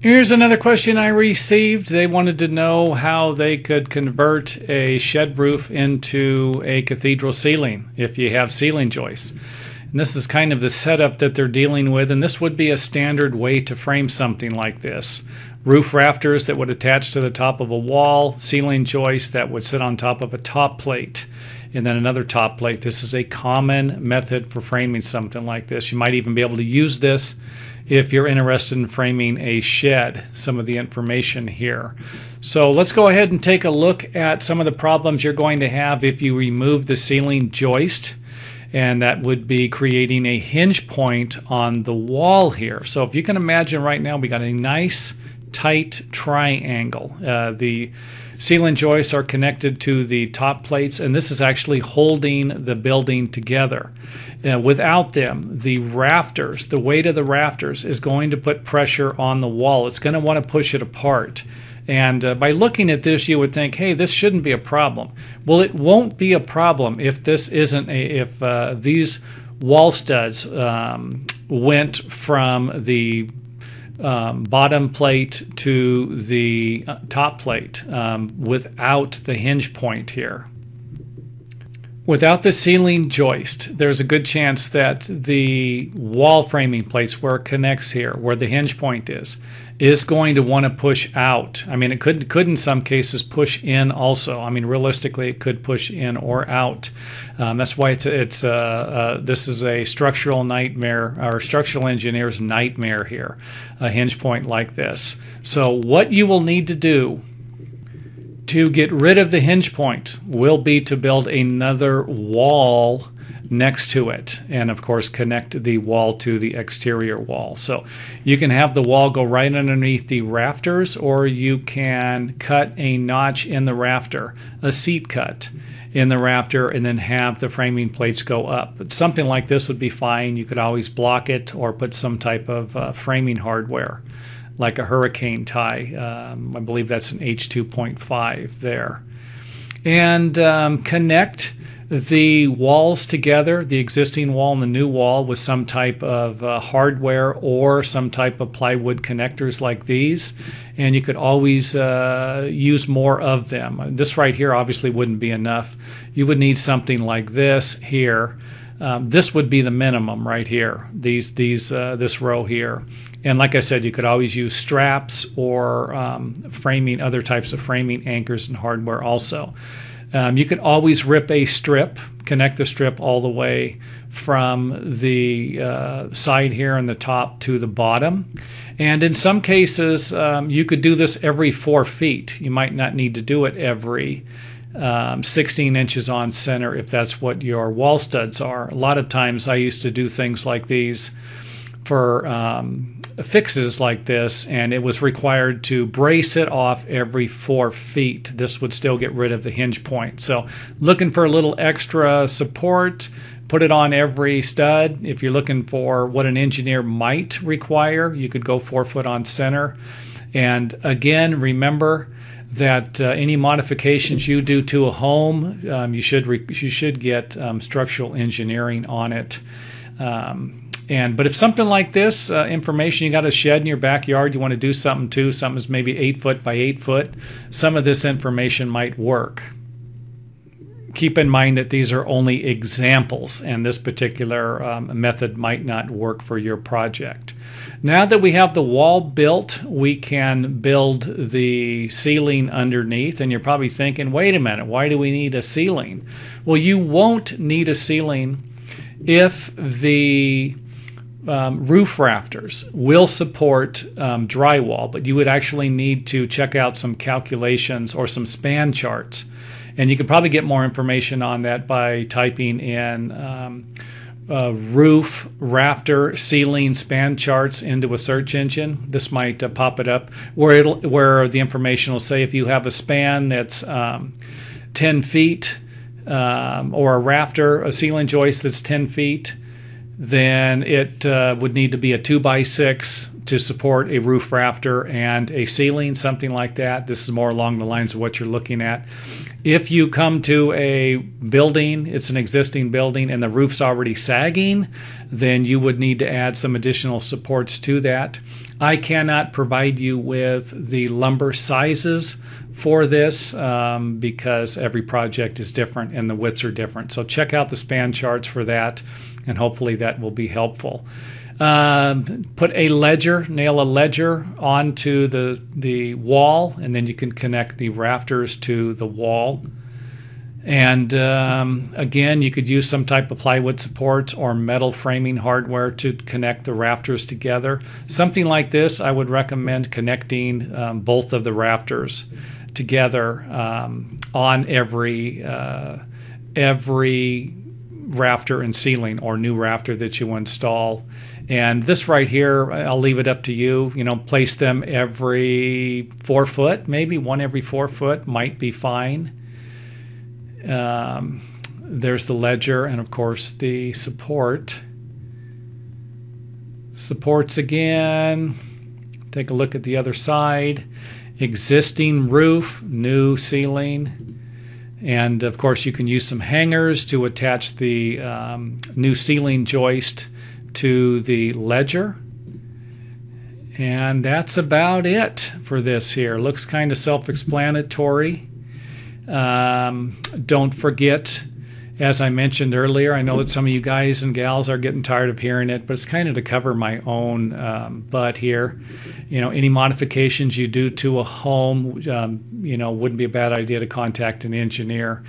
Here's another question I received. They wanted to know how they could convert a shed roof into a cathedral ceiling if you have ceiling joists. And this is kind of the setup that they're dealing with, and this would be a standard way to frame something like this. Roof rafters that would attach to the top of a wall, ceiling joists that would sit on top of a top plate, and then another top plate. This is a common method for framing something like this. You might even be able to use this if you're interested in framing a shed, some of the information here. So let's go ahead and take a look at some of the problems you're going to have if you remove the ceiling joist, and that would be creating a hinge point on the wall here. So if you can imagine right now, we got a nice tight triangle. The ceiling joists are connected to the top plates, and this is actually holding the building together. Without them, the rafters, the weight of the rafters is going to put pressure on the wall. It's going to want to push it apart. And by looking at this, you would think, hey, this shouldn't be a problem. Well, it won't be a problem if this isn't if these wall studs went from the bottom plate to the top plate without the hinge point here. Without the ceiling joist, there's a good chance that the wall framing plates where it connects here, where the hinge point is going to want to push out. I mean, it could in some cases push in also. I mean, realistically, it could push in or out. That's why this is a structural nightmare, or structural engineer's nightmare here, a hinge point like this. So what you will need to do to get rid of the hinge point will be to build another wall next to it, and of course connect the wall to the exterior wall. So you can have the wall go right underneath the rafters, or you can cut a notch in the rafter, a seat cut in the rafter, and then have the framing plates go up. But something like this would be fine. You could always block it or put some type of framing hardware like a hurricane tie. I believe that's an H2.5 there. And connect the walls together, the existing wall and the new wall, with some type of hardware or some type of plywood connectors like these. And you could always use more of them. This right here obviously wouldn't be enough. You would need something like this here. This would be the minimum right here, this row here. And like I said, you could always use straps or framing, other types of framing anchors and hardware also. You could always rip a strip, connect the strip all the way from the side here on the top to the bottom. And in some cases, you could do this every 4 feet. You might not need to do it every 16 inches on center if that's what your wall studs are. A lot of times I used to do things like these for fixes like this, and it was required to brace it off every 4 feet. This would still get rid of the hinge point. So looking for a little extra support, put it on every stud. If you're looking for what an engineer might require, you could go 4 foot on center. And again, remember that any modifications you do to a home, you should get structural engineering on it. But if something like this information, you got a shed in your backyard, you want to do something to, something is maybe 8 foot by 8 foot, some of this information might work. Keep in mind that these are only examples, and this particular method might not work for your project. Now that we have the wall built, we can build the ceiling underneath, and you're probably thinking, wait a minute, why do we need a ceiling? Well, you won't need a ceiling if the roof rafters will support drywall, but you would actually need to check out some calculations or some span charts. And you could probably get more information on that by typing in roof, rafter, ceiling span charts into a search engine. This might pop it up where the information will say if you have a span that's 10 feet or a rafter, a ceiling joist that's 10 feet, then it would need to be a 2x6 to support a roof rafter and a ceiling, something like that. This is more along the lines of what you're looking at. If you come to a building, it's an existing building, and the roof's already sagging, then you would need to add some additional supports to that. I cannot provide you with the lumber sizes for this because every project is different and the widths are different. So check out the span charts for that, and hopefully that will be helpful. Put a ledger, nail a ledger onto the wall, and then you can connect the rafters to the wall. And again, you could use some type of plywood supports or metal framing hardware to connect the rafters together. Something like this, I would recommend connecting both of the rafters together on every rafter and ceiling or new rafter that you install. And this right here, I'll leave it up to you. You know, place them every 4 foot, maybe one every 4 foot might be fine. There's the ledger, and of course the supports again. Take a look at the other side. Existing roof, new ceiling, and of course you can use some hangers to attach the new ceiling joist to the ledger. And that's about it for this here. Looks kind of self-explanatory. Don't forget, as I mentioned earlier, I know that some of you guys and gals are getting tired of hearing it, but it's kind of to cover my own butt here. You know, any modifications you do to a home, you know, wouldn't be a bad idea to contact an engineer.